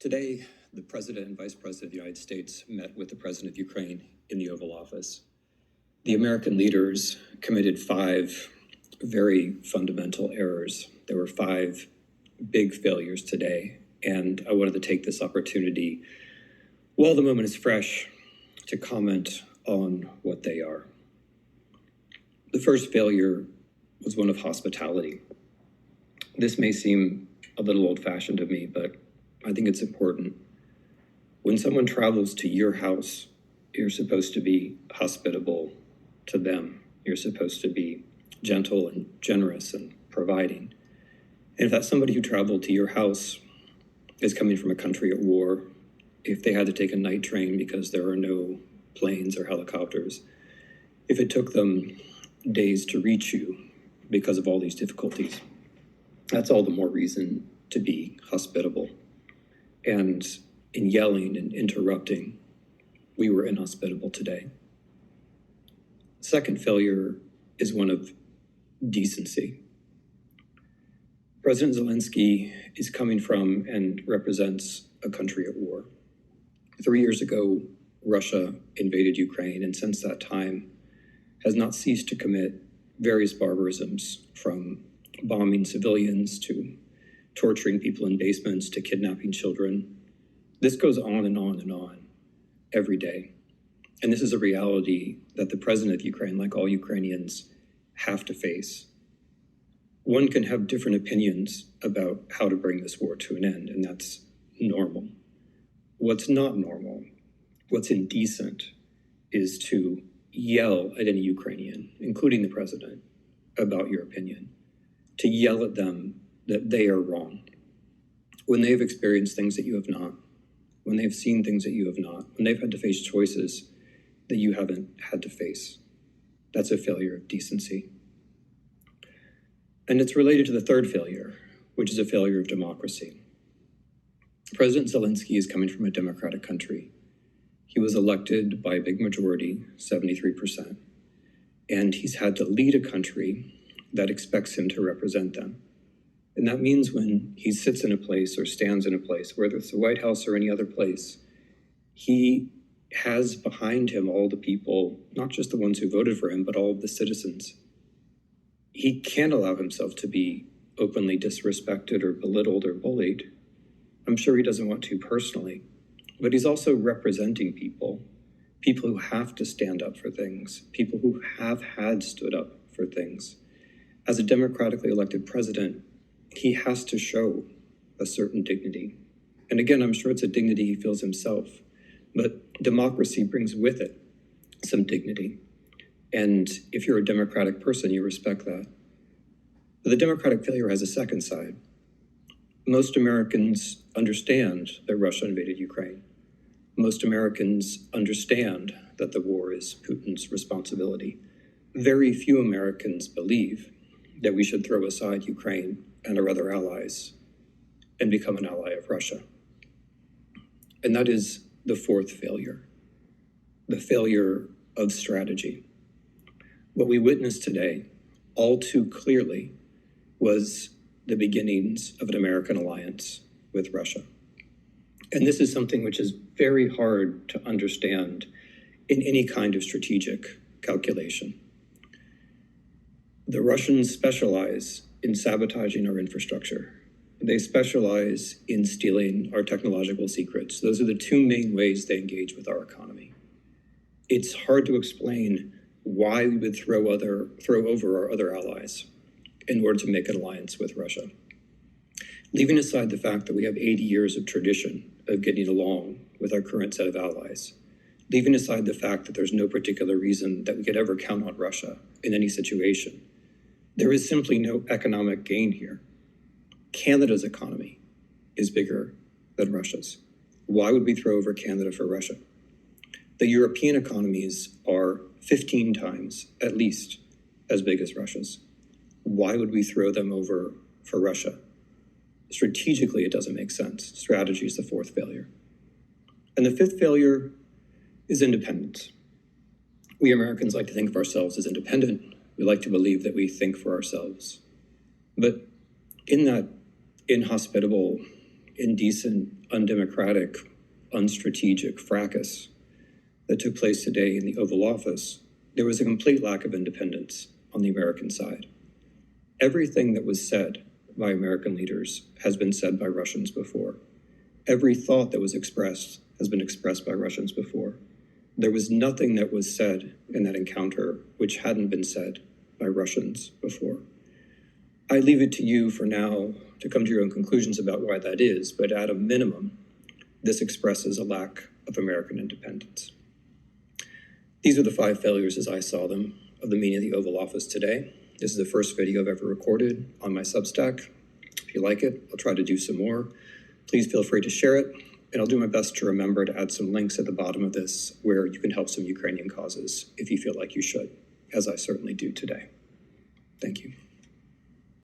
Today, the President and Vice President of the United States met with the President of Ukraine in the Oval Office. The American leaders committed 5 very fundamental errors. There were 5 big failures today, and I wanted to take this opportunity, while the moment is fresh, to comment on what they are. The first failure was one of hospitality. This may seem a little old-fashioned to me, but I think it's important. When someone travels to your house, you're supposed to be hospitable to them. You're supposed to be gentle and generous and providing. And if that somebody who traveled to your house is coming from a country at war, if they had to take a night train because there are no planes or helicopters, if it took them days to reach you because of all these difficulties, that's all the more reason to be hospitable. And in yelling and interrupting, we were inhospitable today. Second failure is one of decency. President Zelenskyy is coming from and represents a country at war. 3 years ago, Russia invaded Ukraine, and since that time has not ceased to commit various barbarisms, from bombing civilians to torturing people in basements to kidnapping children. This goes on and on and on every day. And this is a reality that the president of Ukraine, like all Ukrainians, have to face. One can have different opinions about how to bring this war to an end, and that's normal. What's not normal, what's indecent, is to yell at any Ukrainian, including the president, about your opinion, to yell at them that they are wrong when they've experienced things that you have not, when they've seen things that you have not, when they've had to face choices that you haven't had to face. That's a failure of decency. And it's related to the third failure, which is a failure of democracy. President Zelenskyy is coming from a democratic country. He was elected by a big majority, 73%, and he's had to lead a country that expects him to represent them. And that means when he sits in a place or stands in a place, whether it's the White House or any other place, he has behind him all the people, not just the ones who voted for him, but all of the citizens. He can't allow himself to be openly disrespected or belittled or bullied. I'm sure he doesn't want to personally, but he's also representing people who have to stand up for things, people who have had stood up for things. As a democratically elected president, he has to show a certain dignity. And again, I'm sure it's a dignity he feels himself, but democracy brings with it some dignity. And if you're a democratic person, you respect that. But the democratic failure has a second side. Most Americans understand that Russia invaded Ukraine. Most Americans understand that the war is Putin's responsibility. Very few Americans believe that we should throw aside Ukraine and our other allies and become an ally of Russia. And that is the fourth failure, the failure of strategy. What we witnessed today, all too clearly, was the beginnings of an American alliance with Russia. And this is something which is very hard to understand in any kind of strategic calculation. The Russians specialize in sabotaging our infrastructure. They specialize in stealing our technological secrets. Those are the 2 main ways they engage with our economy. It's hard to explain why we would throw over our other allies in order to make an alliance with Russia. Leaving aside the fact that we have 80 years of tradition of getting along with our current set of allies, leaving aside the fact that there's no particular reason that we could ever count on Russia in any situation, there is simply no economic gain here. Canada's economy is bigger than Russia's. Why would we throw over Canada for Russia? The European economies are 15 times, at least, as big as Russia's. Why would we throw them over for Russia? Strategically, it doesn't make sense. Strategy is the fourth failure. And the fifth failure is independence. We Americans like to think of ourselves as independent. We like to believe that we think for ourselves. But in that inhospitable indecent, undemocratic, unstrategic fracas that took place today in the Oval Office, there was a complete lack of independence on the American side. Everything that was said by American leaders has been said by Russians before. Every thought that was expressed has been expressed by Russians before. There was nothing that was said in that encounter which hadn't been said by Russians before. I leave it to you for now to come to your own conclusions about why that is, but at a minimum, this expresses a lack of American independence. These are the 5 failures as I saw them of the meeting of the Oval Office today. This is the first video I've ever recorded on my Substack. If you like it, I'll try to do some more. Please feel free to share it, and I'll do my best to remember to add some links at the bottom of this where you can help some Ukrainian causes if you feel like you should, as I certainly do today. Thank you.